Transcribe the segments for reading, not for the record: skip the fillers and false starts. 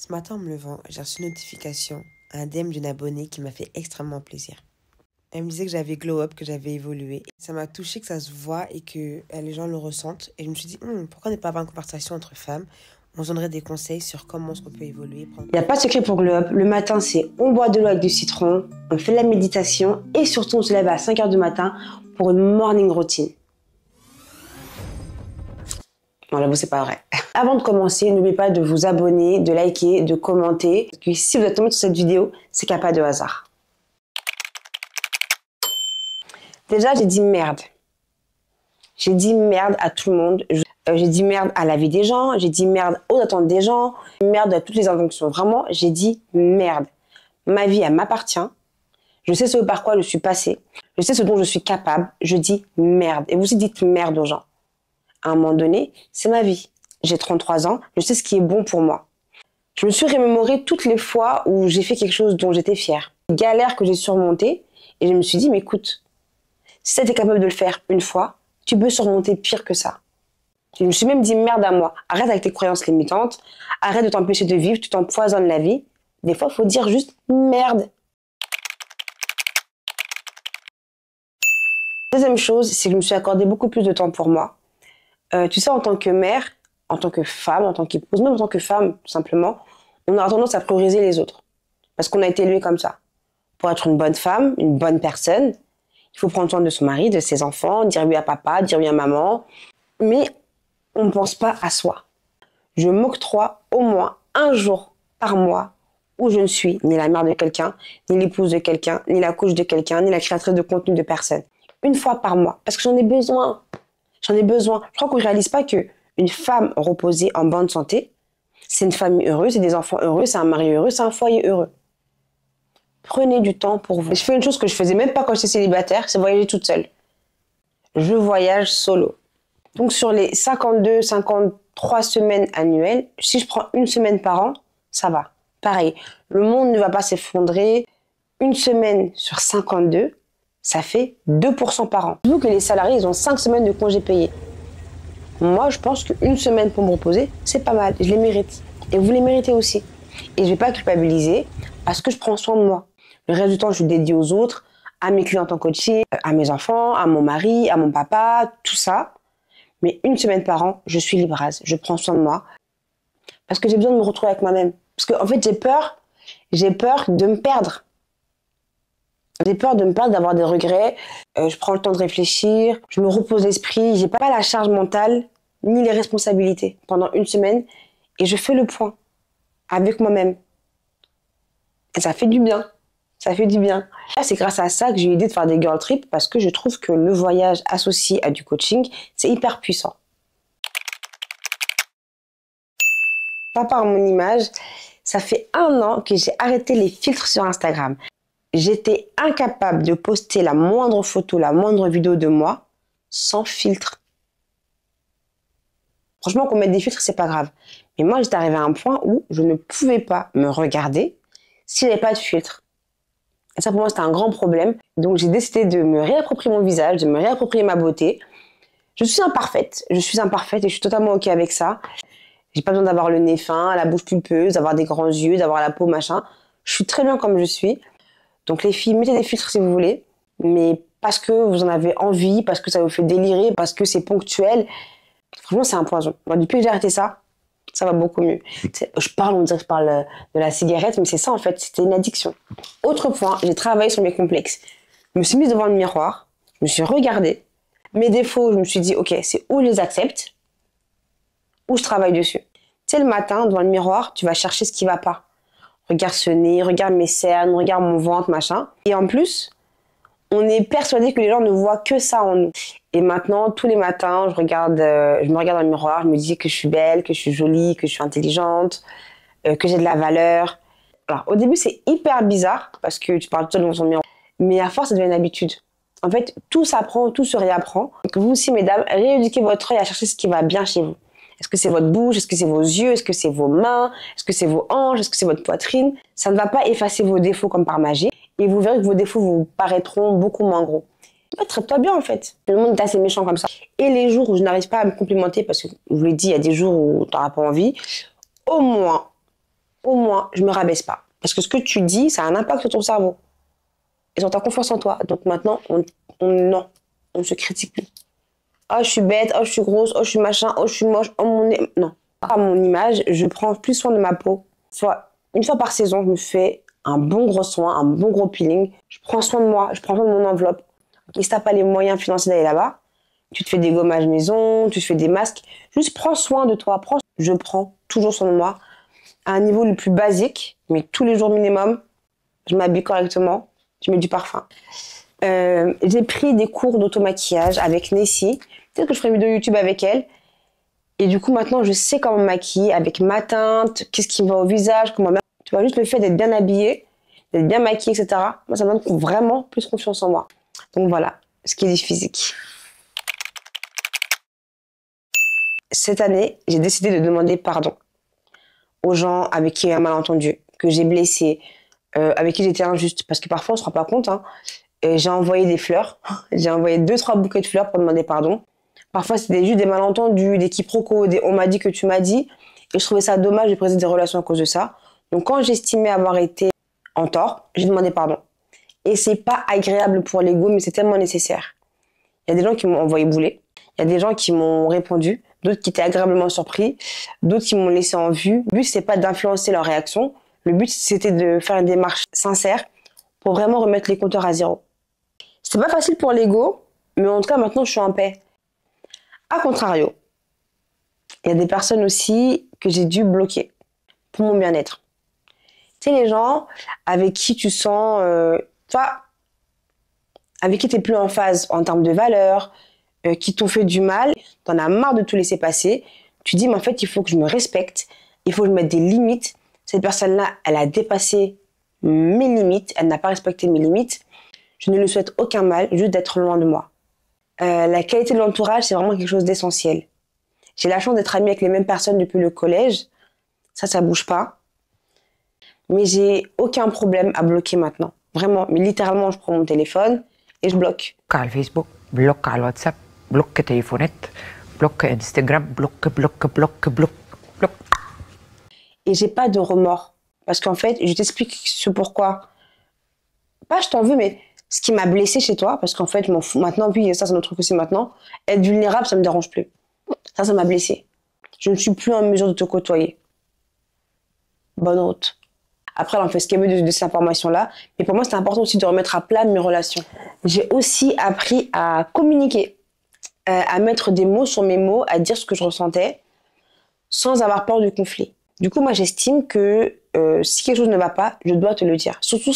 Ce matin, en me levant, j'ai reçu une notification, un DM d'une abonnée qui m'a fait extrêmement plaisir. Elle me disait que j'avais glow up, que j'avais évolué. Ça m'a touchée que ça se voit et que les gens le ressentent. Et je me suis dit, pourquoi ne pas avoir une conversation entre femmes? On se donnerait des conseils sur comment on peut évoluer. Il n'y a pas de secret pour glow up. Le matin, c'est on boit de l'eau avec du citron, on fait de la méditation et surtout on se lève à 5 h du matin pour une morning routine. Non, là, vous, c'est pas vrai. Avant de commencer, n'oubliez pas de vous abonner, de liker, de commenter. Parce que si vous êtes tombé sur cette vidéo, c'est qu'il n'y a pas de hasard. Déjà, j'ai dit merde. J'ai dit merde à tout le monde. J'ai dit merde à la vie des gens. J'ai dit merde aux attentes des gens. Merde à toutes les injonctions. Vraiment, j'ai dit merde. Ma vie, elle m'appartient. Je sais ce par quoi je suis passée. Je sais ce dont je suis capable. Je dis merde. Et vous aussi dites merde aux gens. À un moment donné, c'est ma vie. J'ai 33 ans, je sais ce qui est bon pour moi. Je me suis remémoré toutes les fois où j'ai fait quelque chose dont j'étais fière. Les galères que j'ai surmontées, et je me suis dit, mais écoute, si tu es capable de le faire une fois, tu peux surmonter pire que ça. Je me suis même dit, merde à moi, arrête avec tes croyances limitantes, arrête de t'empêcher de vivre, tu t'empoisonnes la vie. Des fois, il faut dire juste merde. Deuxième chose, c'est que je me suis accordé beaucoup plus de temps pour moi. Tu sais, en tant que mère, en tant que femme, en tant qu'épouse, même en tant que femme, tout simplement, on aura tendance à prioriser les autres. Parce qu'on a été élevé comme ça. Pour être une bonne femme, une bonne personne, il faut prendre soin de son mari, de ses enfants, dire oui à papa, dire oui à maman. Mais on ne pense pas à soi. Je m'octroie au moins un jour par mois où je ne suis ni la mère de quelqu'un, ni l'épouse de quelqu'un, ni la coach de quelqu'un, ni la créatrice de contenu de personne. Une fois par mois. Parce que j'en ai besoin. J'en ai besoin. Je crois qu'on ne réalise pas qu'une femme reposée en bonne santé, c'est une famille heureuse, c'est des enfants heureux, c'est un mari heureux, c'est un foyer heureux. Prenez du temps pour vous. Je fais une chose que je faisais même pas quand j'étais célibataire, c'est voyager toute seule. Je voyage solo. Donc sur les 52, 53 semaines annuelles, si je prends une semaine par an, ça va. Pareil, le monde ne va pas s'effondrer. Une semaine sur 52, ça fait 2% par an. Vu que les salariés, ils ont 5 semaines de congés payés. Moi, je pense qu'une semaine pour me reposer, c'est pas mal. Je les mérite. Et vous les méritez aussi. Et je vais pas culpabiliser parce que je prends soin de moi. Le reste du temps, je suis dédiée aux autres, à mes clients en coaching, à mes enfants, à mon mari, à mon papa, tout ça. Mais une semaine par an, je suis librase. Je prends soin de moi parce que j'ai besoin de me retrouver avec moi-même. Parce qu'en fait, j'ai peur de me perdre. J'ai peur de me perdre, d'avoir des regrets. Je prends le temps de réfléchir, je me repose l'esprit. J'ai pas la charge mentale ni les responsabilités pendant une semaine et je fais le point avec moi-même. Et ça fait du bien. Ça fait du bien. C'est grâce à ça que j'ai eu l'idée de faire des girl trips parce que je trouve que le voyage associé à du coaching, c'est hyper puissant. Pas par mon image, ça fait 1 an que j'ai arrêté les filtres sur Instagram. J'étais incapable de poster la moindre photo, la moindre vidéo de moi sans filtre. Franchement, qu'on mette des filtres, c'est pas grave. Mais moi, j'étais arrivée à un point où je ne pouvais pas me regarder s'il n'y avait pas de filtre. Et ça, pour moi, c'était un grand problème. Donc, j'ai décidé de me réapproprier mon visage, de me réapproprier ma beauté. Je suis imparfaite et je suis totalement OK avec ça. J'ai pas besoin d'avoir le nez fin, la bouche pulpeuse, d'avoir des grands yeux, d'avoir la peau machin. Je suis très bien comme je suis. Donc les filles, mettez des filtres si vous voulez, mais parce que vous en avez envie, parce que ça vous fait délirer, parce que c'est ponctuel. Franchement, c'est un poison. Moi, depuis que j'ai arrêté ça, ça va beaucoup mieux. On dirait que je parle de la cigarette, mais c'est ça en fait, c'était une addiction. Autre point, j'ai travaillé sur mes complexes. Je me suis mise devant le miroir, je me suis regardée. Mes défauts, je me suis dit, ok, c'est où je les accepte, où je travaille dessus. Tu sais, le matin, devant le miroir, tu vas chercher ce qui va pas. Regarde ce nez, regarde mes cernes, regarde mon ventre, machin. Et en plus, on est persuadé que les gens ne voient que ça en nous. Et maintenant, tous les matins, je me regarde dans le miroir, je me dis que je suis belle, que je suis jolie, que je suis intelligente, que j'ai de la valeur. Alors, au début, c'est hyper bizarre parce que tu parles tout seul dans ton miroir. Mais à force, ça devient une habitude. En fait, tout s'apprend, tout se réapprend. Donc vous aussi, mesdames, rééduquez votre œil à chercher ce qui va bien chez vous. Est-ce que c'est votre bouche? Est-ce que c'est vos yeux? Est-ce que c'est vos mains? Est-ce que c'est vos hanches? Est-ce que c'est votre poitrine? Ça ne va pas effacer vos défauts comme par magie. Et vous verrez que vos défauts vous paraîtront beaucoup moins gros. Traite-toi bien en fait. Le monde est assez méchant comme ça. Et les jours où je n'arrive pas à me complimenter, parce que je vous l'ai dit, il y a des jours où tu n'auras pas envie, au moins au moins, je me rabaisse pas. Parce que ce que tu dis, ça a un impact sur ton cerveau et sur ta confiance en toi. Donc maintenant, non, on ne se critique plus. Oh, je suis bête, oh, je suis grosse, oh, je suis machin, oh, je suis moche, oh, mon nez. Non. À mon image, je prends plus soin de ma peau. Une fois par saison, je me fais un bon gros soin, un bon gros peeling. Je prends soin de moi, je prends soin de mon enveloppe. Et si t'as pas les moyens financiers d'aller là-bas, tu te fais des gommages maison, tu te fais des masques. Juste prends soin de toi. Je prends toujours soin de moi à un niveau le plus basique, mais tous les jours minimum, je m'habille correctement, je mets du parfum. J'ai pris des cours d'automaquillage avec Nessie. Peut-être que je ferai une vidéo YouTube avec elle. Et du coup, maintenant, je sais comment me maquiller avec ma teinte, qu'est-ce qui me va au visage, comment... Tu vois, juste le fait d'être bien habillée, d'être bien maquillée, etc. Moi, ça me donne vraiment plus confiance en moi. Donc voilà, ce qui est du physique. Cette année, j'ai décidé de demander pardon aux gens avec qui il y a un malentendu, que j'ai blessé, avec qui j'étais injuste. Parce que parfois, on se rend pas compte. Hein. Et j'ai envoyé des fleurs. J'ai envoyé 2-3 bouquets de fleurs pour demander pardon. Parfois, c'était juste des malentendus, des quiproquos, on m'a dit que tu m'as dit. Et je trouvais ça dommage de briser des relations à cause de ça. Donc, quand j'estimais avoir été en tort, j'ai demandé pardon. Et c'est pas agréable pour l'ego, mais c'est tellement nécessaire. Il y a des gens qui m'ont envoyé bouler. Il y a des gens qui m'ont répondu. D'autres qui étaient agréablement surpris. D'autres qui m'ont laissé en vue. Le but, c'est pas d'influencer leur réaction. Le but, c'était de faire une démarche sincère pour vraiment remettre les compteurs à zéro. C'était pas facile pour l'ego, mais en tout cas, maintenant, je suis en paix. A contrario, il y a des personnes aussi que j'ai dû bloquer pour mon bien-être. Tu sais, les gens avec qui tu sens... avec qui tu n'es plus en phase en termes de valeurs, qui t'ont fait du mal, tu en as marre de tout laisser passer. Tu dis, mais en fait, il faut que je me respecte, il faut que je mette des limites. Cette personne-là, elle a dépassé mes limites, elle n'a pas respecté mes limites. Je ne lui souhaite aucun mal, juste d'être loin de moi. La qualité de l'entourage, c'est vraiment quelque chose d'essentiel. J'ai la chance d'être amie avec les mêmes personnes depuis le collège. Ça bouge pas. Mais j'ai aucun problème à bloquer maintenant. Vraiment, mais littéralement, je prends mon téléphone et je bloque. Bloque Facebook, bloque WhatsApp, bloque téléphone, bloque Instagram, bloque. Et j'ai pas de remords. Parce qu'en fait, je t'explique ce pourquoi. Pas je t'en veux, mais ce qui m'a blessée chez toi, parce qu'en fait, je m'en fous. Maintenant, puis ça, c'est notre truc aussi maintenant. Être vulnérable, ça me dérange plus. Ça m'a blessée. Je ne suis plus en mesure de te côtoyer. Bonne route. Après, elle en fait ce qu'elle veut de ces informations-là. Mais pour moi, c'est important aussi de remettre à plat mes relations. J'ai aussi appris à communiquer, à mettre des mots sur mes mots, à dire ce que je ressentais, sans avoir peur du conflit. Du coup, moi, j'estime que si quelque chose ne va pas, je dois te le dire. Surtout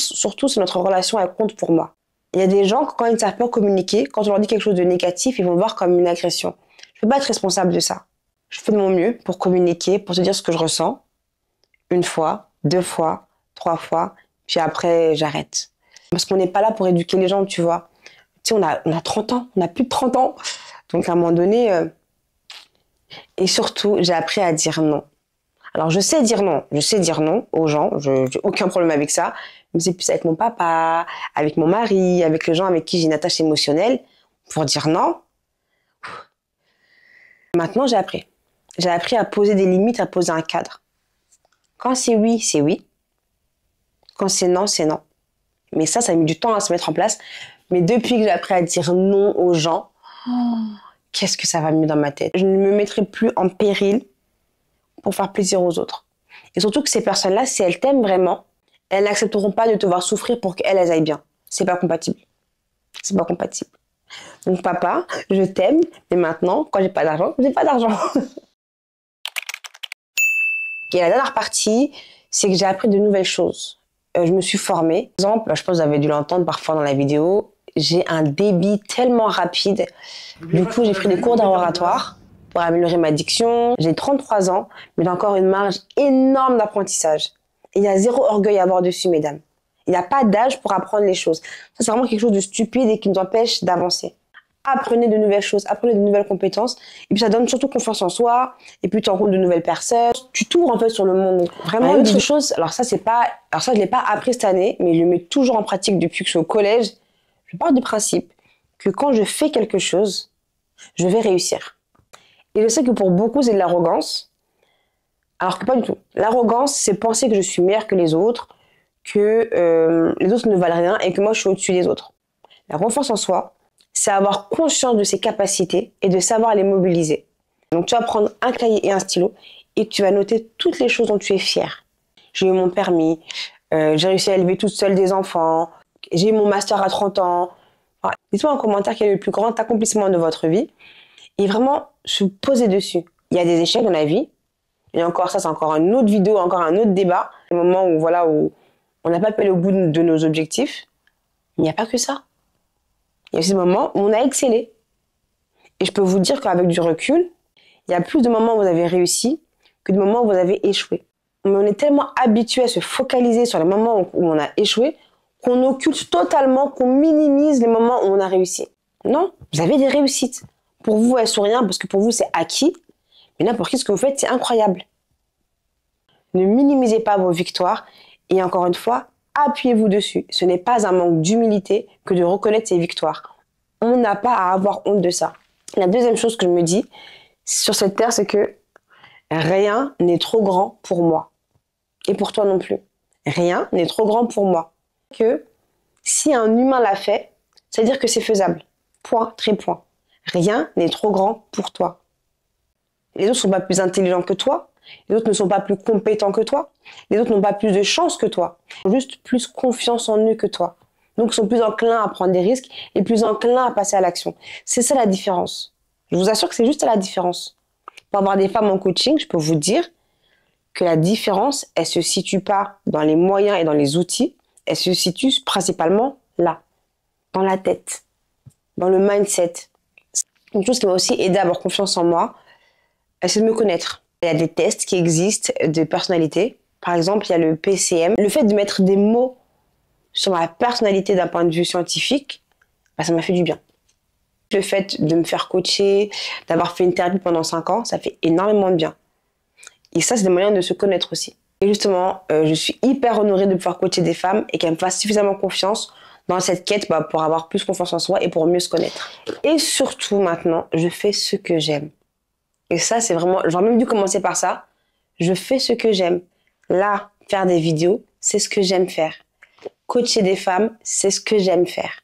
si notre relation, elle compte pour moi. Il y a des gens, quand ils ne savent pas communiquer, quand on leur dit quelque chose de négatif, ils vont le voir comme une agression. Je ne peux pas être responsable de ça. Je fais de mon mieux pour communiquer, pour te dire ce que je ressens. 1 fois, 2 fois, 3 fois, puis après, j'arrête. Parce qu'on n'est pas là pour éduquer les gens, tu vois. Tu sais, on a 30 ans, on a plus de 30 ans. Donc, à un moment donné... Et surtout, j'ai appris à dire non. Alors, je sais dire non aux gens, j'ai aucun problème avec ça. Mais c'est plus avec mon papa, avec mon mari, avec les gens avec qui j'ai une attache émotionnelle. Pour dire non, maintenant, j'ai appris. J'ai appris à poser des limites, à poser un cadre. Quand c'est oui, c'est oui. Quand c'est non, c'est non. Mais ça a mis du temps à se mettre en place. Mais depuis que j'ai appris à dire non aux gens, qu'est-ce que ça va mieux dans ma tête. Je ne me mettrai plus en péril pour faire plaisir aux autres. Et surtout que ces personnes-là, si elles t'aiment vraiment, elles n'accepteront pas de te voir souffrir pour qu'elles aillent bien. C'est pas compatible. C'est pas compatible. Donc papa, je t'aime, mais maintenant, quand j'ai pas d'argent, j'ai pas d'argent. Et la dernière partie, c'est que j'ai appris de nouvelles choses. Je me suis formée. Par exemple, je pense que vous avez dû l'entendre parfois dans la vidéo, j'ai un débit tellement rapide. Du coup, j'ai pris des cours d'oratoire pour améliorer ma diction. J'ai 33 ans, mais j'ai encore une marge énorme d'apprentissage. Et il y a 0 orgueil à avoir dessus, mesdames. Il n'y a pas d'âge pour apprendre les choses. Ça, c'est vraiment quelque chose de stupide et qui nous empêche d'avancer. Apprenez de nouvelles choses, apprenez de nouvelles compétences. Et puis, ça donne surtout confiance en soi. Et puis, tu rencontres de nouvelles personnes. Tu t'ouvres, en fait, sur le monde. Vraiment, une autre chose, alors ça, je l'ai pas appris cette année, mais je le mets toujours en pratique depuis que je suis au collège. Je pars du principe que quand je fais quelque chose, je vais réussir. Et je sais que pour beaucoup, c'est de l'arrogance. Alors que pas du tout. L'arrogance, c'est penser que je suis meilleure que les autres, que les autres ne valent rien et que moi, je suis au-dessus des autres. La confiance en soi, c'est avoir conscience de ses capacités et de savoir les mobiliser. Donc, tu vas prendre un cahier et un stylo et tu vas noter toutes les choses dont tu es fière. J'ai eu mon permis, j'ai réussi à élever toute seule des enfants, j'ai eu mon master à 30 ans. Enfin, dites-moi en commentaire quel est le plus grand accomplissement de votre vie et vraiment se poser dessus. Il y a des échecs dans la vie. Et encore ça, c'est encore une autre vidéo, encore un autre débat. Le moment où, voilà, où on n'a pas pu aller au bout de nos objectifs. Il n'y a pas que ça. Il y a aussi des moments où on a excellé. Et je peux vous dire qu'avec du recul, il y a plus de moments où vous avez réussi que de moments où vous avez échoué. Mais on est tellement habitué à se focaliser sur les moments où on a échoué qu'on occulte totalement, qu'on minimise les moments où on a réussi. Non, vous avez des réussites. Pour vous, elles sont rien parce que pour vous, c'est acquis. Mais n'importe qui, ce que vous faites, c'est incroyable. Ne minimisez pas vos victoires et encore une fois, appuyez-vous dessus. Ce n'est pas un manque d'humilité que de reconnaître ses victoires. On n'a pas à avoir honte de ça. La deuxième chose que je me dis sur cette terre, c'est que rien n'est trop grand pour moi. Et pour toi non plus. Rien n'est trop grand pour moi. Que si un humain l'a fait, c'est-à-dire que c'est faisable. Point, très point. Rien n'est trop grand pour toi. Les autres ne sont pas plus intelligents que toi. Les autres ne sont pas plus compétents que toi. Les autres n'ont pas plus de chance que toi. Ils ont juste plus confiance en eux que toi. Donc, ils sont plus enclins à prendre des risques et plus enclins à passer à l'action. C'est ça la différence. Je vous assure que c'est juste la différence. Pour avoir des femmes en coaching, je peux vous dire que la différence, elle se situe pas dans les moyens et dans les outils. Elle se situe principalement là, dans la tête, dans le mindset. Une chose qui m'a aussi aidé à avoir confiance en moi, c'est de me connaître. Il y a des tests qui existent de personnalité. Par exemple, il y a le PCM. Le fait de mettre des mots sur ma personnalité d'un point de vue scientifique, bah, ça m'a fait du bien. Le fait de me faire coacher, d'avoir fait une thérapie pendant 5 ans, ça fait énormément de bien. Et ça, c'est des moyens de se connaître aussi. Et justement, je suis hyper honorée de pouvoir coacher des femmes et qu'elles me fassent suffisamment confiance dans cette quête pour avoir plus confiance en soi et pour mieux se connaître. Et surtout, maintenant, je fais ce que j'aime. Et ça, c'est vraiment... J'aurais même dû commencer par ça. Je fais ce que j'aime. Là, faire des vidéos, c'est ce que j'aime faire. Coacher des femmes, c'est ce que j'aime faire.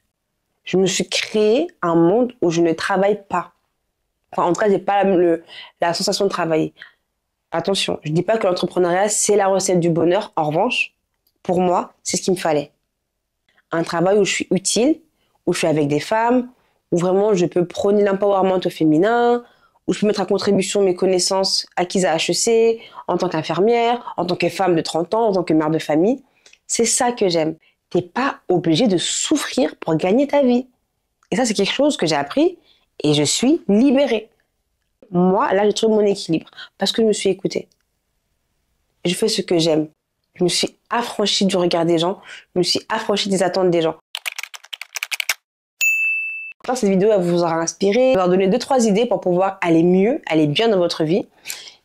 Je me suis créé un monde où je ne travaille pas. Enfin, en tout cas, j'ai pas la sensation de travailler. Attention, je dis pas que l'entrepreneuriat, c'est la recette du bonheur. En revanche, pour moi, c'est ce qu'il me fallait. Un travail où je suis utile, où je suis avec des femmes, où vraiment je peux prôner l'empowerment au féminin, où je peux mettre à contribution mes connaissances acquises à HEC, en tant qu'infirmière, en tant que femme de 30 ans, en tant que mère de famille. C'est ça que j'aime. T'es pas obligé de souffrir pour gagner ta vie. Et ça, c'est quelque chose que j'ai appris et je suis libérée. Moi, là, j'ai trouvé mon équilibre parce que je me suis écoutée. Je fais ce que j'aime. Je me suis affranchie du regard des gens. Je me suis affranchie des attentes des gens. J'espère que cette vidéo elle vous aura inspiré, vous aura donné 2-3 idées pour pouvoir aller mieux, aller bien dans votre vie.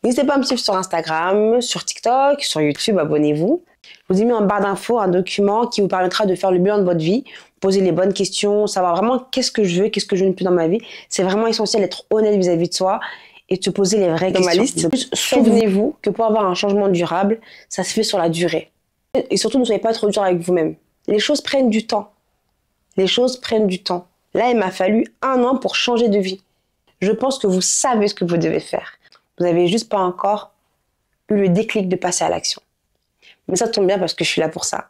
N'hésitez pas à me suivre sur Instagram, sur TikTok, sur YouTube, abonnez-vous. Je vous ai mis en barre d'infos un document qui vous permettra de faire le bilan de votre vie, poser les bonnes questions, savoir vraiment qu'est-ce que je veux, qu'est-ce que je ne plus dans ma vie. C'est vraiment essentiel d'être honnête vis-à-vis de soi et de se poser les vraies questions. Dans ma liste, souvenez-vous que pour avoir un changement durable, ça se fait sur la durée. Et surtout, ne soyez pas trop dur avec vous-même. Les choses prennent du temps. Les choses prennent du temps. Là, il m'a fallu 1 an pour changer de vie. Je pense que vous savez ce que vous devez faire. Vous n'avez juste pas encore eu le déclic de passer à l'action. Mais ça tombe bien parce que je suis là pour ça.